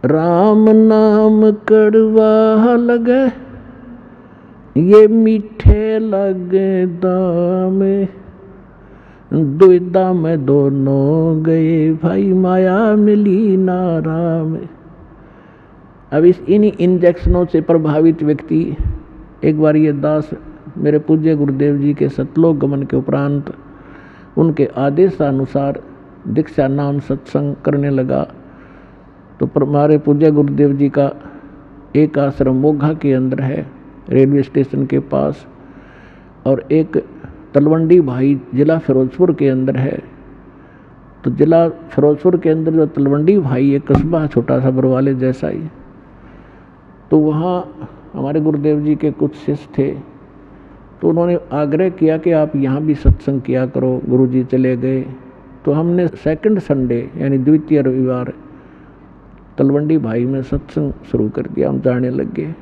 राम नाम कड़वा लगे ये मीठे लगे दामे, दुविधा में दोनों गए भाई माया मिली ना राम। अब इन्हीं इंजेक्शनों से प्रभावित व्यक्ति एक बार ये दास मेरे पूज्य गुरुदेव जी के सतलोक गमन के उपरांत उनके आदेशानुसार दीक्षा नाम सत्संग करने लगा। तो हमारे पूज्य गुरुदेव जी का एक आश्रम मोघा के अंदर है, रेलवे स्टेशन के पास, और एक तलवंडी भाई जिला फिरोजपुर के अंदर है। तो जिला फिरोजपुर के अंदर जो तलवंडी भाई एक कस्बा छोटा सा बरवाले जैसा ही, तो वहाँ हमारे गुरुदेव जी के कुछ शिष्य थे। तो उन्होंने आग्रह किया कि आप यहाँ भी सत्संग किया करो। गुरुजी चले गए तो हमने सेकंड संडे यानी द्वितीय रविवार तलवंडी भाई में सत्संग शुरू कर दिया। हम जाने लग गए।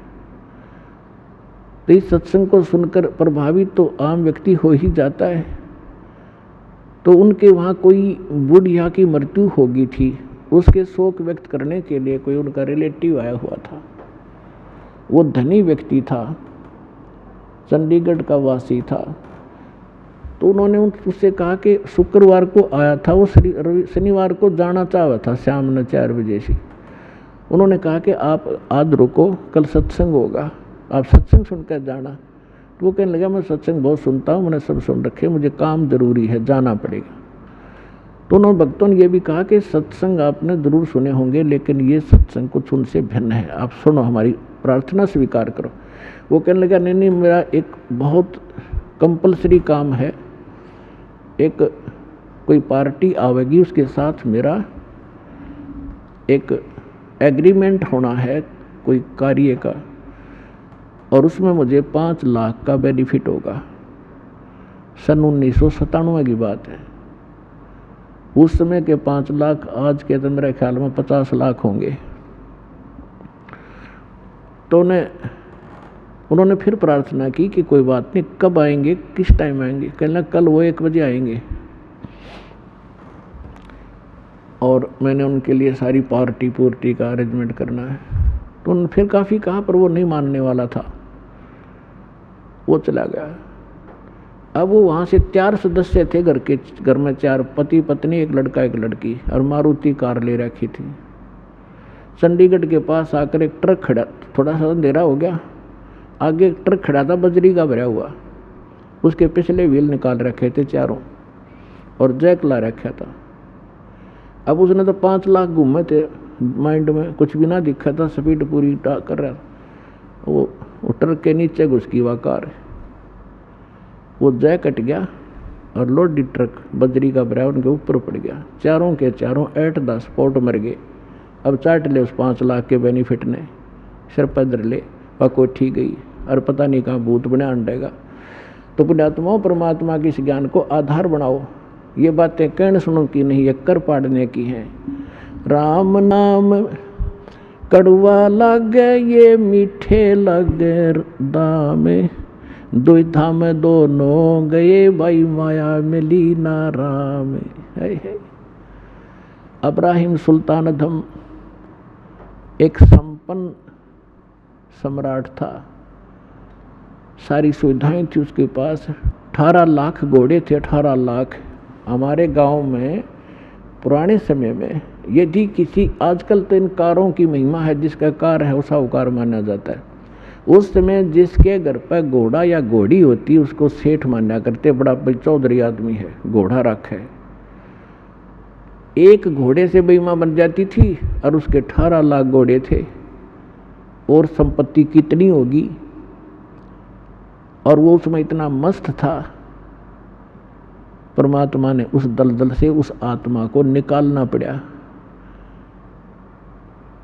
तो इस सत्संग को सुनकर प्रभावित तो आम व्यक्ति हो ही जाता है। तो उनके वहाँ कोई बुढ़िया की मृत्यु हो गई थी, उसके शोक व्यक्त करने के लिए कोई उनका रिलेटिव आया हुआ था। वो धनी व्यक्ति था, चंडीगढ़ का वासी था। तो उन्होंने उससे कहा कि शुक्रवार को आया था, वो शनिवार को जाना चाहा था शाम में 4 बजे से। उन्होंने कहा कि आप आज रुको, कल सत्संग होगा, आप सत्संग सुनकर जाना। तो वो कहने लगा मैं सत्संग बहुत सुनता हूँ, मैंने सब सुन रखे, मुझे काम जरूरी है, जाना पड़ेगा। तो उन्होंने भक्तों ने ये भी कहा कि सत्संग आपने जरूर सुने होंगे, लेकिन ये सत्संग कुछ उनसे भिन्न है, आप सुनो, हमारी प्रार्थना स्वीकार करो। वो कहने लगा नहीं, मेरा एक बहुत कंपलसरी काम है, एक कोई पार्टी आवेगी, उसके साथ मेरा एक एग्रीमेंट होना है कोई कार्य का, और उसमें मुझे 5 लाख का बेनिफिट होगा। सन 1997 की बात है। उस समय के 5 लाख आज के तो मेरे ख्याल में 50 लाख होंगे। तो उन्होंने फिर प्रार्थना की कि कोई बात नहीं, कब आएंगे, किस टाइम आएंगे? कहना कल वो 1 बजे आएंगे। और मैंने उनके लिए सारी पार्टी का अरेंजमेंट करना है। तो उन्होंने फिर काफ़ी कहा, पर वो नहीं मानने वाला था, वो चला गया। अब वो वहाँ से 4 सदस्य थे घर में, 4 पति पत्नी, एक लड़का एक लड़की, और मारुति कार ले रखी थी। चंडीगढ़ के पास आकर एक ट्रक खड़ा, थोड़ा सा अंधेरा हो गया, आगे एक ट्रक खड़ा था बजरी का भरा हुआ, उसके पिछले व्हील निकाल रखे थे चारों और जैक ला रखा था। अब उसने तो 5 लाख घूमे थे माइंड में, कुछ भी ना दिखा था, स्पीड पूरी कर रहा था। वो ट्रक के नीचे घुस गई वह कार, वो जैक कट गया और लोडी ट्रक बजरी का भरा उनके ऊपर पड़ गया। चारों के चारों 8-10 स्पॉट मर गए। अब चाट ले उस 5 लाख के बेनिफिट ने, सिर पर धर ले, वह कोठी गई और पता नहीं कहाँ भूत बने अंडेगा। तो पुण्यात्माओं, परमात्मा के इस ज्ञान को आधार बनाओ। ये बातें कहने सुनो की नहीं, ये कर पाड़ने की हैं। राम नाम कड़वा लागे ये मीठे लगे दामे, दुविधा में दोनों गए भाई माया मिली ना राम। है अब्राहिम सुल्तानदम एक संपन्न सम्राट था, सारी सुविधाएं थी उसके पास। 18 लाख घोड़े थे, 18 लाख। हमारे गांव में पुराने समय में यदि किसी, आजकल तो इन कारों की महिमा है, जिसका कार है वो साहूकार माना जाता है। उस समय जिसके घर पर घोड़ा या घोड़ी होती उसको सेठ माना करते, बड़ा चौधरी आदमी है, घोड़ा रखा है। एक घोड़े से बीमा बन जाती थी और उसके 18 लाख घोड़े थे, और संपत्ति कितनी होगी। और वो उसमें इतना मस्त था, परमात्मा ने उस दलदल से उस आत्मा को निकालना पड़ा।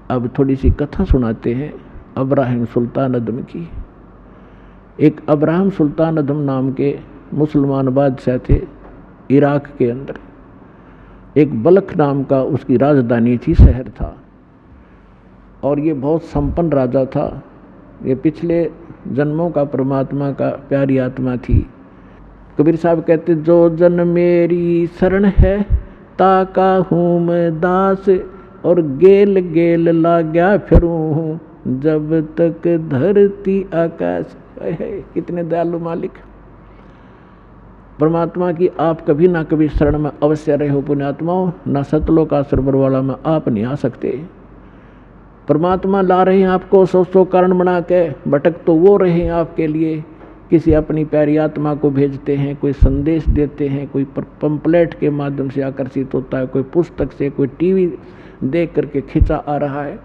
अब थोड़ी सी कथा सुनाते हैं अब्राहिम सुल्तानदम की। एक अब्राहिम सुल्तानदम नाम के मुसलमान बादशाह थे इराक के अंदर। एक बलख नाम का उसकी राजधानी थी, शहर था, और ये बहुत संपन्न राजा था। ये पिछले जन्मों का परमात्मा का प्यारी आत्मा थी। कबीर साहब कहते, जो जन मेरी शरण है ताका हूँ मैं दास, और गेल गेल लाग्या फिरूं जब तक धरती आकाश। कितने दयालु मालिक परमात्मा की आप कभी ना कभी शरण में अवश्य रहे हो पुण्यात्माओं। ना सतलोक आश्रम वाला में आप नहीं आ सकते। परमात्मा ला रहे हैं आपको, सौ कारण बना के, भटक तो वो रहे हैं आपके लिए। किसी अपनी प्यारी आत्मा को भेजते हैं, कोई संदेश देते हैं, कोई पंपलेट के माध्यम से आकर्षित होता है, कोई पुस्तक से, कोई टीवी देख करके खिंचा आ रहा है।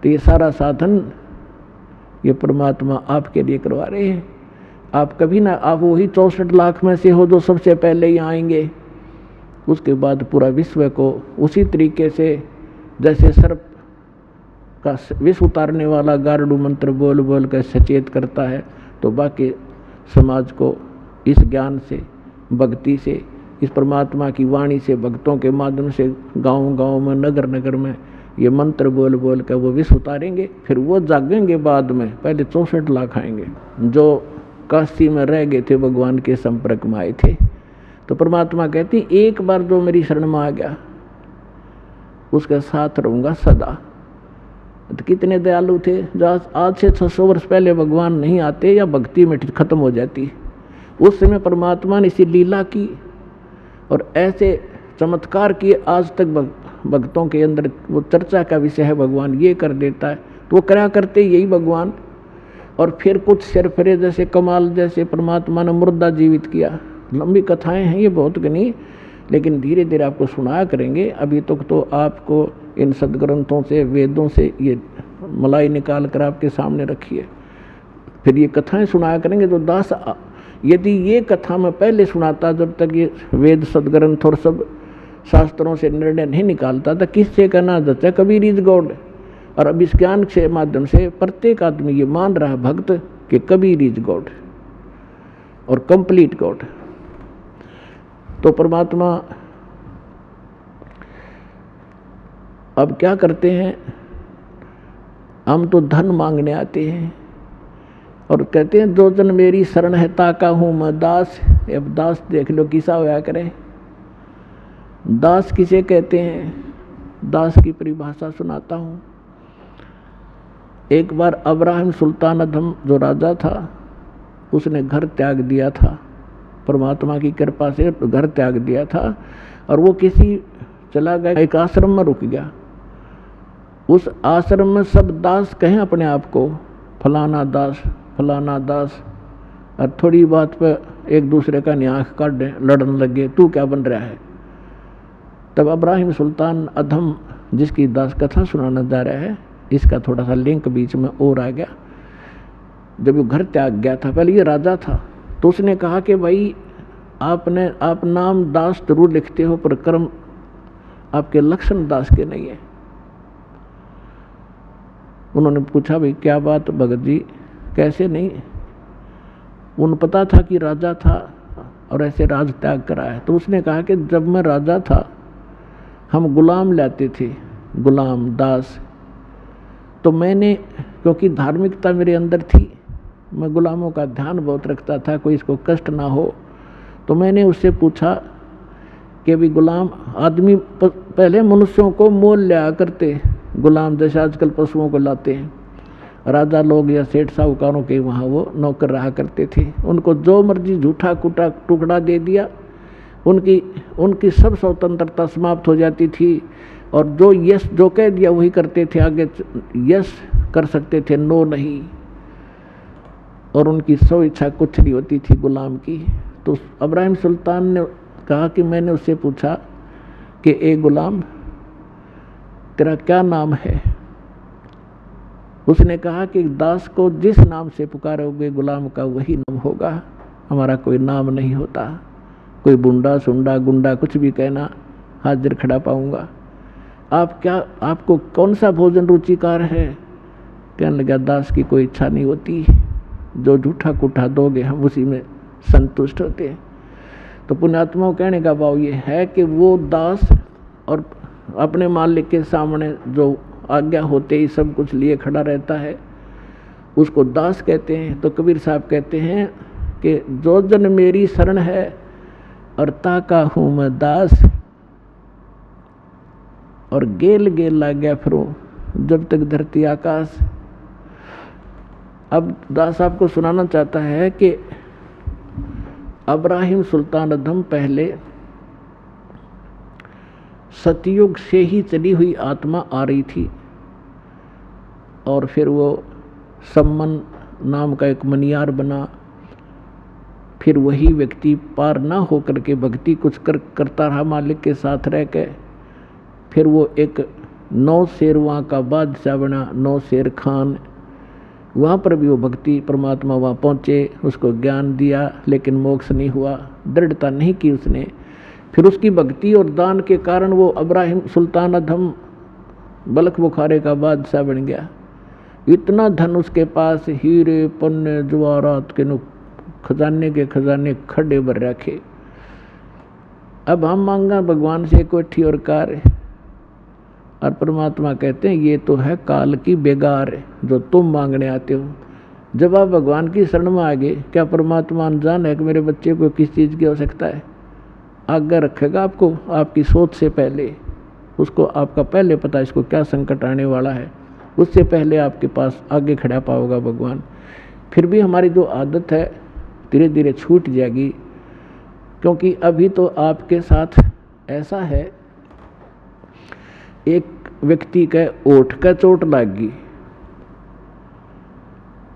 तो ये सारा साधन ये परमात्मा आपके लिए करवा रहे हैं। आप कभी ना, आप वही 64 लाख में से हो जो सबसे पहले ही आएंगे। उसके बाद पूरा विश्व को उसी तरीके से जैसे सर्प का विष उतारने वाला गारडू मंत्र बोल बोल कर सचेत करता है, तो बाकी समाज को इस ज्ञान से, भक्ति से, इस परमात्मा की वाणी से, भक्तों के माध्यम से गांव गांव में, नगर नगर में ये मंत्र बोल बोल कर वो विष उतारेंगे। फिर वो जागेंगे बाद में। पहले 64 लाख आएंगे जो काशी में रह गए थे, भगवान के संपर्क में आए थे। तो परमात्मा कहती एक बार जो मेरी शरण में आ गया उसके साथ रहूँगा सदा। तो कितने दयालु थे। जो आज से 600 वर्ष पहले भगवान नहीं आते या भक्ति में खत्म हो जाती, उस समय परमात्मा ने इसी लीला की और ऐसे चमत्कार किए। आज तक भक्तों के अंदर वो चर्चा का विषय है, भगवान ये कर देता है, तो वो करा करते यही भगवान। और फिर कुछ सिरफिरे जैसे कमाल जैसे परमात्मा ने मुर्दा जीवित किया। लंबी कथाएं हैं ये बहुत गनी, लेकिन धीरे धीरे आपको सुनाया करेंगे। अभी तक तो आपको इन सदग्रंथों से, वेदों से ये मलाई निकाल कर आपके सामने रखिए, फिर ये कथाएं सुनाया करेंगे। तो दास यदि ये कथा मैं पहले सुनाता, जब तक ये वेद सदग्रंथ और सब शास्त्रों से निर्णय नहीं निकालता था, किससे कहना जाता है कबीर इज गॉड। और अब इस ज्ञान के माध्यम से प्रत्येक आदमी ये मान रहा है भक्त कि कबीर इज गॉड और कंप्लीट गॉड। तो परमात्मा अब क्या करते हैं, हम तो धन मांगने आते हैं और कहते हैं दो जन मेरी शरण है ताका हूँ मैं दास। अब दास देख लो किसा होया करे। दास किसे कहते हैं, दास की परिभाषा सुनाता हूँ। एक बार अब्राहिम सुल्तान अधम जो राजा था, उसने घर त्याग दिया था, परमात्मा की कृपा से घर त्याग दिया था और वो किसी चला गया, एक आश्रम में रुक गया। उस आश्रम में सब दास कहें अपने आप को, फलाना दास फलाना दास, और थोड़ी बात पर एक दूसरे का न्याख काट लड़ने लगे, तू क्या बन रहा है। तब अब्राहिम सुल्तान अधम जिसकी दास कथा सुनाना जा रहा है, इसका थोड़ा सा लिंक बीच में और आ गया। जब वो घर त्याग गया था, पहले ये राजा था, तो उसने कहा कि भाई आप नाम दास जरूर लिखते हो पर कर्म आपके लक्षण दास के नहीं है। उन्होंने पूछा भाई क्या बात भगत जी, कैसे नहीं। उन्हें पता था कि राजा था और ऐसे राज त्याग करा है। तो उसने कहा कि जब मैं राजा था हम गुलाम लाते थे, गुलाम दास। तो मैंने, क्योंकि धार्मिकता मेरे अंदर थी, मैं गुलामों का ध्यान बहुत रखता था, कोई इसको कष्ट ना हो। तो मैंने उससे पूछा कि भी गुलाम आदमी पहले मनुष्यों को मोल लिया करते, गुलाम जैसे आजकल पशुओं को लाते हैं। राजा लोग या सेठ साहूकारों के वहाँ वो नौकर रहा करते थे, उनको जो मर्जी झूठा कुटा टुकड़ा दे दिया, उनकी सब स्वतंत्रता समाप्त हो जाती थी। और जो यस जो कह दिया वही करते थे, आगे यस कर सकते थे, नो नहीं। और उनकी सौ इच्छा कुछ नहीं होती थी गुलाम की। तो अब्राहिम सुल्तान ने कहा कि मैंने उससे पूछा कि ए गुलाम तेरा क्या नाम है। उसने कहा कि दास को जिस नाम से पुकारोगे गुलाम का वही नाम होगा, हमारा कोई नाम नहीं होता। कोई बुंडा सुंडा गुंडा कुछ भी कहना हाजिर खड़ा पाऊंगा। आपको कौन सा भोजन रुचिकार है। कहने लगा दास की कोई इच्छा नहीं होती, जो झूठा कुठा दोगे हम उसी में संतुष्ट होते हैं। तो पुण्यात्माओं कहने का भाव ये है कि वो दास और अपने मालिक के सामने जो आज्ञा होते ही सब कुछ लिए खड़ा रहता है, उसको दास कहते हैं। तो कबीर साहब कहते हैं कि जो जन मेरी शरण है और ताका हूँ मैं दास, और गेल गेल लग गया फिर वो, जब तक धरती आकाश। अब दास आपको सुनाना चाहता है कि अब्राहिम सुल्तान अधम पहले सतयुग से ही चली हुई आत्मा आ रही थी, और फिर वो सम्मन नाम का एक मनियार बना। फिर वही व्यक्ति पार ना होकर के भक्ति कुछ करता रहा मालिक के साथ रह के। फिर वो एक 9 शेरवां का बादशाह बना, 9 शेर खान। वहाँ पर भी वो भक्ति परमात्मा वहाँ पहुँचे, उसको ज्ञान दिया, लेकिन मोक्ष नहीं हुआ, दृढ़ता नहीं की उसने। फिर उसकी भक्ति और दान के कारण वो अब्राहिम सुल्तान अधम बलख बुखारे का बादशाह बन गया। इतना धन उसके पास, हीरे पन्ने जवाहरात के खजाने के खजाने खड्डे भर रखे। अब हम मांगा भगवान से कोठी और कार, और परमात्मा कहते हैं ये तो है काल की बेगार जो तुम मांगने आते हो। जब आप भगवान की शरण में आ गए, क्या परमात्मा अनजान है कि मेरे बच्चे को किस चीज़ की आवश्यकता है? आज्ञा रखेगा आपको, आपकी सोच से पहले। उसको आपका पहले पता है इसको क्या संकट आने वाला है, उससे पहले आपके पास आगे खड़ा पाओगा भगवान। फिर भी हमारी जो आदत है धीरे धीरे छूट जाएगी, क्योंकि अभी तो आपके साथ ऐसा है, एक व्यक्ति के ओठ का चोट लग गई,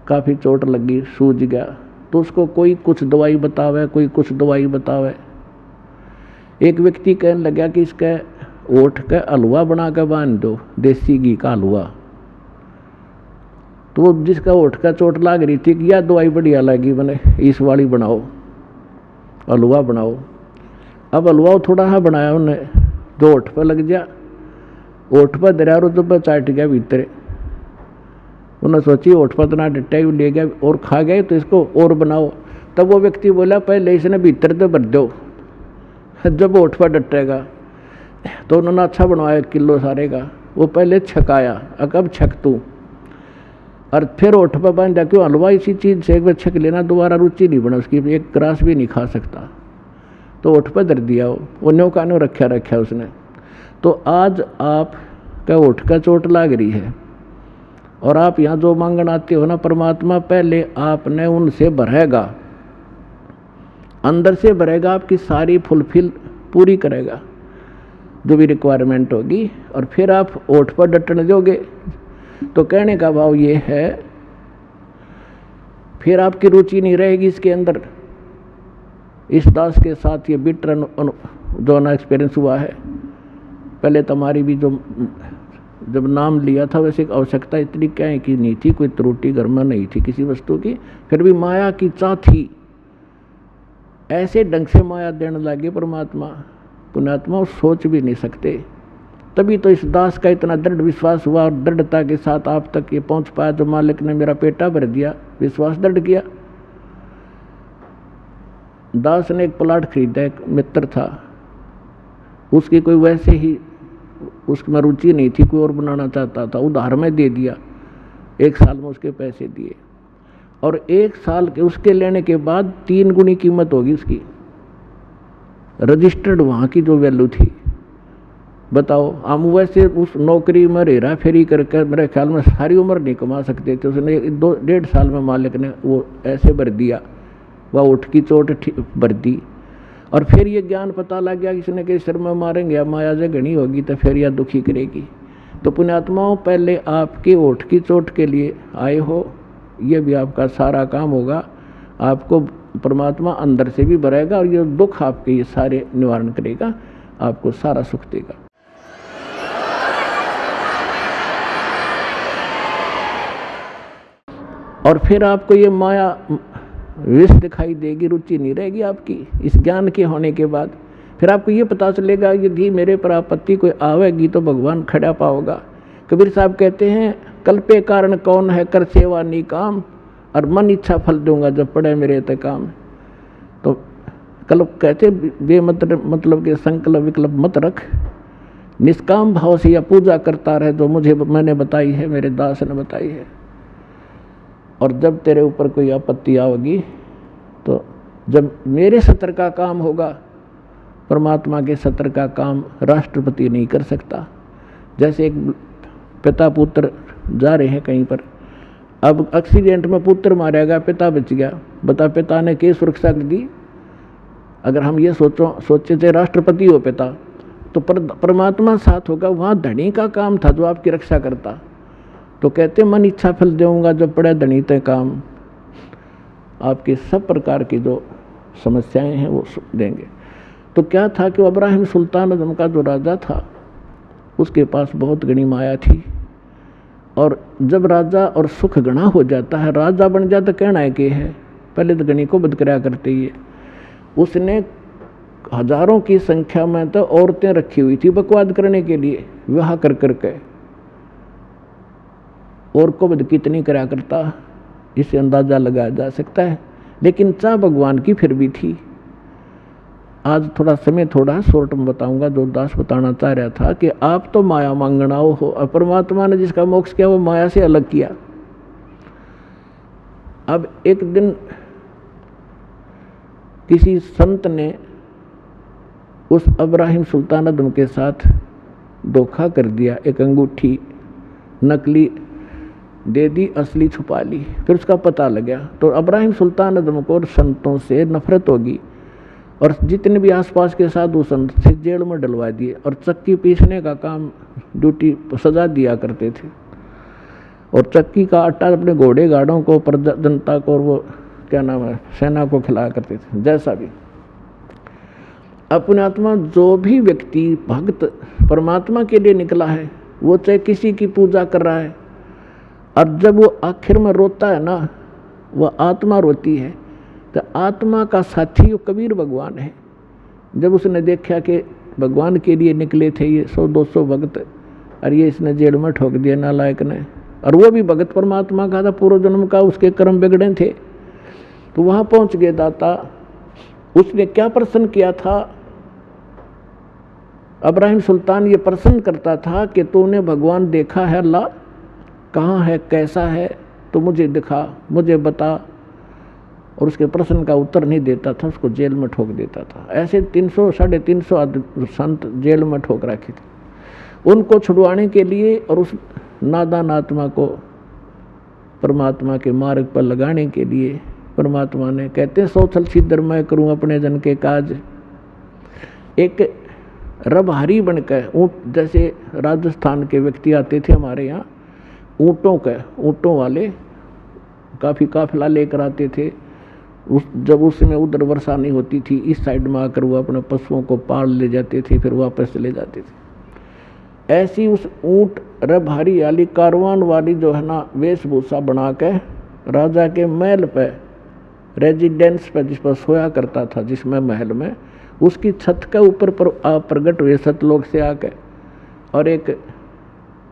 काफ़ी चोट लगी, सूज गया, तो उसको कोई कुछ दवाई बतावे, कोई कुछ दवाई बतावे। एक व्यक्ति कहने लगा कि इसका ओठ का हलवा बना कर बांध दो, देसी घी का हलवा। तो जिसका ओठ का चोट लग रही थी कि यह दवाई बढ़िया लगी, बने इस वाली बनाओ, हलवा बनाओ। अब हलवा थोड़ा सा बनाया उन्हें, जो ओठ पर लग जा, ओठ पर दरिया रो तो चाट गया भीतर। उन्हें सोची ओठ पर तो ना डट्टा ही ले गया और खा गए, तो इसको और बनाओ। तब वो व्यक्ति बोला पहले इसने भीतर तो भर दो, जब ओठ पर डटेगा। तो उन्होंने अच्छा बनवाया 1 किलो सारे का, वो पहले छकाया, अब छक तू, और फिर ओठ पर बांधा। क्यों? हलवा इसी चीज़ से एक बार छक लेना, दोबारा रुचि नहीं बना उसकी, एक ग्रास भी नहीं खा सकता। तो ओठ पर धर दिया, वो न्यो का न्यो रखा उसने। तो आज आप का ओठ का चोट लाग रही है, और आप यहाँ जो मांगन आते हो ना, परमात्मा पहले आपने उनसे भरेगा, अंदर से भरेगा, आपकी सारी फुलफिल पूरी करेगा जो भी रिक्वायरमेंट होगी, और फिर आप ओठ पर डटने दोगे। तो कहने का भाव ये है, फिर आपकी रुचि नहीं रहेगी इसके अंदर। इस दास के साथ ये बिटर जो ना एक्सपीरियंस हुआ है। पहले तुम्हारी भी जो जब नाम लिया था, वैसे आवश्यकता इतनी क्या है कि नहीं थी, कोई त्रुटि घर में नहीं थी किसी वस्तु की, फिर भी माया की चाह थी। ऐसे ढंग से माया देने लगे परमात्मा, पुण्यात्मा सोच भी नहीं सकते। तभी तो इस दास का इतना दृढ़ विश्वास हुआ, और दृढ़ता के साथ आप तक ये पहुंच पाया, जो मालिक ने मेरा पेटा भर दिया, विश्वास दृढ़ किया। दास ने एक प्लाट खरीदा, एक मित्र था, उसकी कोई वैसे ही उसमें रुचि नहीं थी, कोई और बनाना चाहता था, उधार में दे दिया। 1 साल में उसके पैसे दिए, और 1 साल के उसके लेने के बाद 3 गुनी कीमत होगी उसकी, रजिस्टर्ड वहाँ की जो वैल्यू थी। बताओ, हम वैसे उस नौकरी में हेरा फेरी करके मेरे ख्याल में सारी उम्र नहीं कमा सकते थे। उसने 2-1.5 साल में मालिक ने वो ऐसे भर दिया, वह उठ की चोट भर दी। और फिर ये ज्ञान पता लग गया, किसी ने के सिर में मारेंगे, माया से घनी होगी तो फिर यह दुखी करेगी। तो पुण्यात्माओं, पहले आपके ओठ की चोट के लिए आए हो, ये भी आपका सारा काम होगा। आपको परमात्मा अंदर से भी भरेगा, और ये दुख आपके ये सारे निवारण करेगा, आपको सारा सुख देगा। और फिर आपको ये माया विष दिखाई देगी, रुचि नहीं रहेगी आपकी इस ज्ञान के होने के बाद। फिर आपको ये पता चलेगा यदि मेरे पर आपत्ति कोई आवेगी तो भगवान खड़ा पाओगा। कबीर साहब कहते हैं, कल्पे कारण कौन है, कर सेवा नी काम, और मन इच्छा फल दूंगा जब पड़े मेरे ते काम। तो कल्प कहते मतलब के संकल्प विकल्प मत रख, निष्काम भाव से या पूजा करता रहे जो मुझे मैंने बताई है, मेरे दास ने बताई है। और जब तेरे ऊपर कोई आपत्ति आएगी, तो जब मेरे सत्र का काम होगा, परमात्मा के सत्र का काम राष्ट्रपति नहीं कर सकता, जैसे एक पिता पुत्र जा रहे हैं कहीं पर, अब एक्सीडेंट में पुत्र मारा गया, पिता बच गया, बता पिता ने क्या सुरक्षा कर दी। अगर हम ये सोचे थे राष्ट्रपति हो पिता, तो परमात्मा साथ होगा, वहाँ धनी का काम था जो आपकी रक्षा करता। तो कहते मन इच्छा फल देऊंगा जब पड़े धनी ते काम, आपके सब प्रकार की जो समस्याएं हैं वो देंगे। तो क्या था कि इब्राहिम सुल्तान आज़म का जो राजा था उसके पास बहुत घनी माया थी, और जब राजा और सुख घना हो जाता है, राजा बन जाता कहना है कि है, पहले तो घनी को बद कराया करते ही है। उसने हजारों की संख्या में तो औरतें रखी हुई थी बकवाद करने के लिए, विवाह कर करके, और को बद कितनी करा करता इससे अंदाजा लगाया जा सकता है। लेकिन चाह भगवान की फिर भी थी। आज थोड़ा समय थोड़ा शॉर्ट में बताऊंगा, जो दास बताना चाह रहा था कि आप तो माया मांगना हो, और परमात्मा ने जिसका मोक्ष किया वो माया से अलग किया। अब एक दिन किसी संत ने उस इब्राहिम सुल्तान आज़म के साथ धोखा कर दिया, एक अंगूठी नकली दे दी, असली छुपा ली। फिर उसका पता लगा तो इब्राहिम सुल्तान आज़म को संतों से नफरत होगी, और जितने भी आसपास के साधु संत से जेल में डलवा दिए, और चक्की पीसने का काम ड्यूटी सजा दिया करते थे, और चक्की का आटा अपने घोड़े गाड़ों को, जनता को, और वो क्या नाम है सेना को खिलाया करते थे। जैसा भी अपने आत्मा जो भी व्यक्ति भक्त परमात्मा के लिए निकला है, वो चाहे किसी की पूजा कर रहा है, और जब वो आखिर में रोता है ना, वह आत्मा रोती है, तो आत्मा का साथी वो कबीर भगवान है। जब उसने देखा कि भगवान के लिए निकले थे ये 100-200 भक्त, और ये इसने जेल में ठोक दिया नालायक ने, और वो भी भगत परमात्मा का था, पूर्व जन्म का उसके कर्म बिगड़े थे। तो वहाँ पहुँच गए दाता। उसने क्या प्रश्न किया था, इब्राहिम सुल्तान ये प्रश्न करता था कि तूने भगवान देखा है अल्लाह, कहाँ है, कैसा है, तो मुझे दिखा, मुझे बता। और उसके प्रश्न का उत्तर नहीं देता था, उसको जेल में ठोक देता था। ऐसे 300-350 संत जेल में ठोक रखे थे। उनको छुड़वाने के लिए और उस नादान आत्मा को परमात्मा के मार्ग पर लगाने के लिए परमात्मा ने, कहते 100 छल सिद्धर मैं करूँ अपने जन के काज। एक रबहारी बनकर ऊँट, जैसे राजस्थान के व्यक्ति आते थे हमारे यहाँ, ऊँटों वाले काफ़ी काफिला लेकर आते थे। जब उस समय उधर वर्षा नहीं होती थी, इस साइड में आकर वो अपने पशुओं को पाल ले जाते थे, फिर वापस चले जाते थे। ऐसी उस ऊँट रबहारी वाली कारवान वाली जो है ना, वेशभूषा बना के राजा के महल पे, रेजिडेंस पे, जिस पर सोया करता था, जिसमें महल में, उसकी छत के ऊपर प्रगट हुए सतलोक से आके, और एक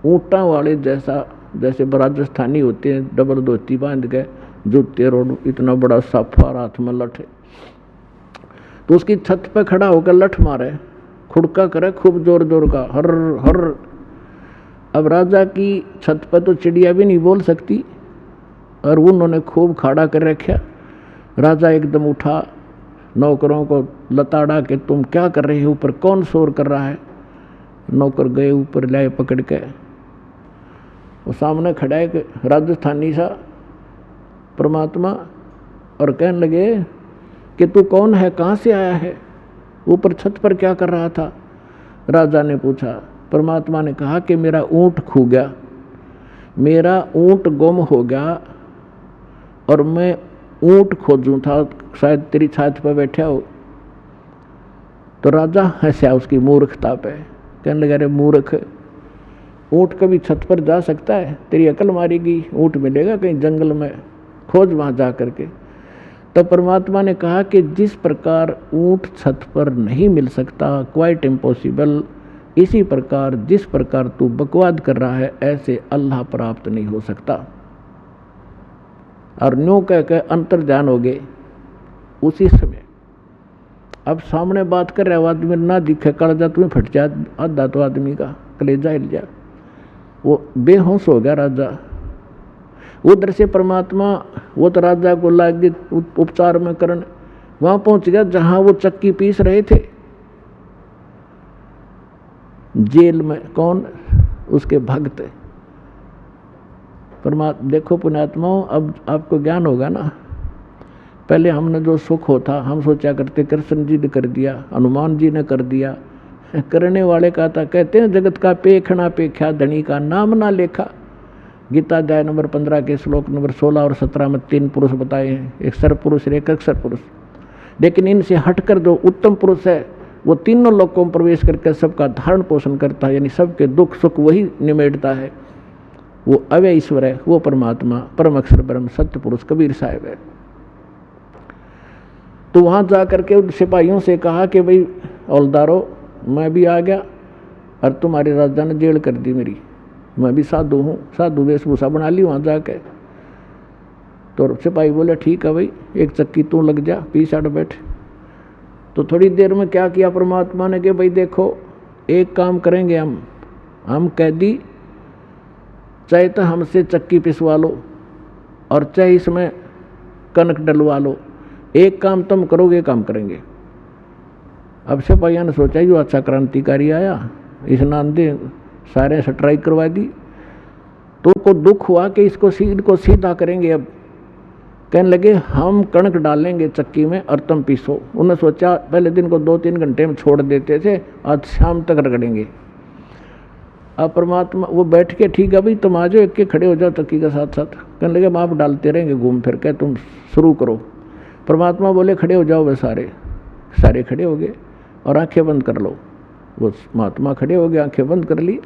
ऊँटा वाले जैसा, जैसे राजस्थानी होते हैं, डबल धोती बांध के, जूते रोड, इतना बड़ा साफा, हाथ में लठ, तो उसकी छत पे खड़ा होकर लठ मारे, खुड़का करे खूब जोर जोर का, हर हर। अब राजा की छत पे तो चिड़िया भी नहीं बोल सकती, और उन्होंने खूब खड़ा कर रखा। राजा एकदम उठा, नौकरों को लताड़ा के तुम क्या कर रहे हो, ऊपर कौन शोर कर रहा है। नौकर गए ऊपर, लाए पकड़ के, वो सामने खड़ा है राजस्थानी सा परमात्मा, और कहने लगे कि तू कौन है, कहाँ से आया है, ऊपर छत पर क्या कर रहा था। राजा ने पूछा। परमात्मा ने कहा कि मेरा ऊँट खो गया, मेरा ऊँट गुम हो गया, और मैं ऊँट खोजूं था, शायद तेरी छात पर बैठा हो। तो राजा हंसा उसकी मूर्खता पे, कहने लगा अरे मूर्ख, ऊँट कभी छत पर जा सकता है, तेरी अकल मारेगी, ऊँट मिलेगा कहीं जंगल में, खोज वहाँ जा करके। तो परमात्मा ने कहा कि जिस प्रकार ऊँट छत पर नहीं मिल सकता, क्वाइट इम्पॉसिबल, इसी प्रकार जिस प्रकार तू बकवाद कर रहा है, ऐसे अल्लाह प्राप्त नहीं हो सकता। और न्यू कह के अंतर ध्यान हो गए उसी समय। अब सामने बात कर रहे आदमी ना दिखे, कलेजा तुम्हें फट जाए, आधा तो आदमी का कलेजा हिल जाए, वो बेहोश हो गया राजा। उधर से परमात्मा, वो तो राजा को लागे उपचार में करन, वहाँ पहुँच गया जहाँ वो चक्की पीस रहे थे जेल में। कौन? उसके भक्त। परमात्मा देखो पुण्यात्माओं, अब आपको ज्ञान होगा ना। पहले हमने जो सुख होता हम सोचा करते कृष्ण जी ने कर दिया, हनुमान जी ने कर दिया। करने वाले का था, कहते हैं जगत का पेखना पेख्या धनी का नाम ना लेखा। गीता अध्याय नंबर 15 के श्लोक नंबर 16 और 17 में 3 पुरुष बताए हैं, एक सर पुरुष एक अक्षर पुरुष। लेकिन इनसे हटकर जो उत्तम पुरुष है वो तीनों लोकों में प्रवेश करके सबका धारण पोषण करता है, यानी सबके दुख सुख वही निमेटता है। वो अव्यय ईश्वर है, वो परमात्मा परम अक्षर ब्रह्म सत्य पुरुष कबीर साहब है। तो वहाँ जा करके उन सिपाहियों से कहा कि भाई हौलदारो, मैं भी आ गया और तुम्हारे राजा ने जेल कर दी मेरी, मैं भी साधु हूँ, साधु वेशभूषा बना ली वहाँ जाके। तो सिपाही बोले ठीक है भाई, एक चक्की तू लग जा, पीछे हट बैठ। तो थोड़ी देर में क्या किया परमात्मा ने कि भाई देखो एक काम करेंगे हम कैदी, चाहे तो हमसे चक्की पिसवा लो और चाहे इसमें कनक डलवा लो, एक काम तुम करोगे काम करेंगे। अब सिपाहियों ने सोचा यो अच्छा क्रांतिकारी आया, इस नांदे सारे स्ट्राइक करवा दी। तो को दुख हुआ कि इसको सीधा करेंगे। अब कहने लगे हम कणक डालेंगे चक्की में और तुम पीसो। उन्होंने सोचा पहले दिन को 2-3 घंटे में छोड़ देते थे, आज शाम तक रगड़ेंगे। अब परमात्मा वो बैठ के ठीक है भाई तुम आ जाओ, एक के खड़े हो जाओ चक्की के साथ साथ। कहने लगे हम आप डालते रहेंगे घूम फिर के, तुम शुरू करो। परमात्मा बोले खड़े हो जाओ, वे सारे खड़े हो गए और आंखें बंद कर लो। वो महात्मा खड़े हो गए, आंखें बंद कर ली।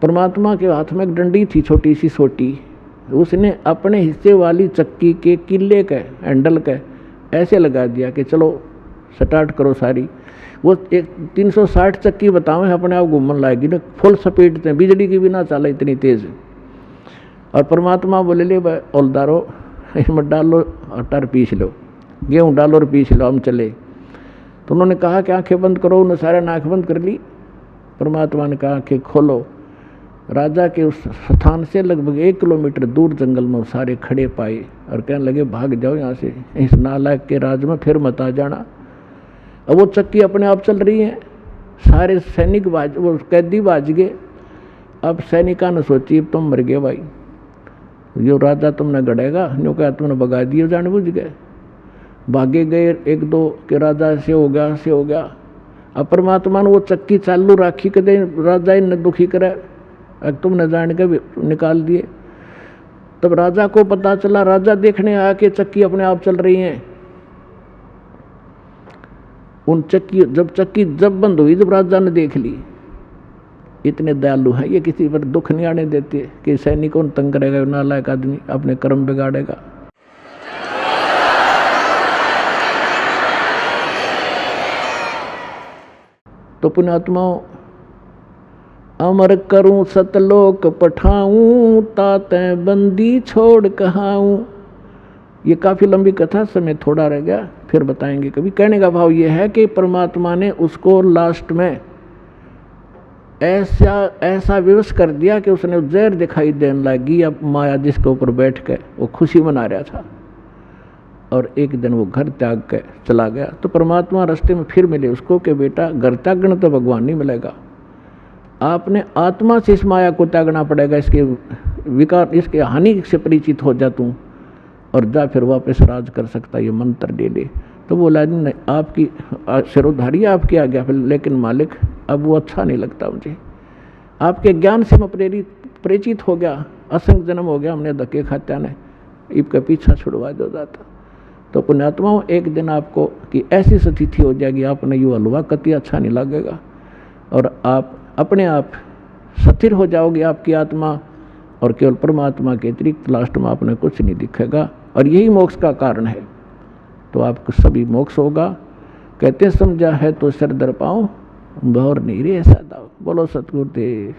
परमात्मा के हाथ में एक डंडी थी छोटी सी सोटी, उसने अपने हिस्से वाली चक्की के किले के हैंडल के ऐसे लगा दिया कि चलो स्टार्ट करो सारी। वो एक 360 चक्की बताओ अपने आप घूमने लाएगी ना, फुल स्पीड से, बिजली की भी ना चला इतनी तेज। और परमात्मा बोले ले हौलदारो इसमें डालो आटा पीस लो, गेहूँ डालो और पीस लो, हम चले। तो उन्होंने कहा कि आंखें बंद करो, उन्होंने सारे आँख बंद कर ली। परमात्मा ने कहा आंखें खोलो। राजा के उस स्थान से लगभग 1 किलोमीटर दूर जंगल में सारे खड़े पाए और कहने लगे भाग जाओ यहाँ से, इस नालायक के राज में फिर मत आ जाना। अब वो चक्की अपने आप चल रही है, सारे सैनिक वो कैदी बाज गए। अब सैनिका ने सोची अब तुम मर गए भाई, जो राजा तुमने गड़ेगा न्यू क्या तुमने भगा दिए जान बुझ गए। भागे गए 1-2 के राजा से हो गया। अब परमात्मा ने वो चक्की चालू राखी कदे राजा ने दुखी करे, अब तुमने जान के निकाल दिए। तब राजा को पता चला, राजा देखने आया कि चक्की अपने आप चल रही है। जब चक्की बंद हुई जब राजा ने देख ली, इतने दयालु हैं ये, किसी पर दुख नहीं आने देते कि सैनिकों ने तंग करेगा, नालायक आदमी अपने कर्म बिगाड़ेगा। तो पुण्यात्माओं, अमर करूं सतलोक पठाऊं, ताते बंदी छोड़ कहाऊं। ये काफ़ी लंबी कथा, समय थोड़ा रह गया, फिर बताएंगे कभी। कहने का भाव ये है कि परमात्मा ने उसको लास्ट में ऐसा विवश कर दिया कि उसने जहर दिखाई देने लगी। अब माया जिसके ऊपर बैठ के वो खुशी मना रहा था और एक दिन वो घर त्याग के चला गया। तो परमात्मा रास्ते में फिर मिले उसको कि बेटा घर त्यागना तो भगवान नहीं मिलेगा, आपने आत्मा से इस माया को त्यागना पड़ेगा, इसके विकार इसके हानि से परिचित हो जा तू और जा फिर वापस राज कर सकता, ये मंत्र ले ले। तो बोला नहीं आपकी सिरोधारी आपकी आ गया, लेकिन मालिक अब वो अच्छा नहीं लगता मुझे, आपके ज्ञान से मैं परिचित हो गया, असंख्य जन्म हो गया हमने धक्के खाते ने, इनका पीछा छुड़वा दो जाता। तो पुण्यात्माओं एक दिन आपको कि ऐसी स्थिति हो जाएगी आपने यूँ हलवा कति अच्छा नहीं लगेगा और आप अपने आप स्थिर हो जाओगे, आपकी आत्मा, और केवल परमात्मा के अतिरिक्त लास्ट में आपने कुछ नहीं दिखेगा और यही मोक्ष का कारण है। तो आपको सभी मोक्ष होगा। कहते समझा है तो सिर दर पाओ, भौर नहीं रे ऐसा दाओ। बोलो सतगुरुदेव।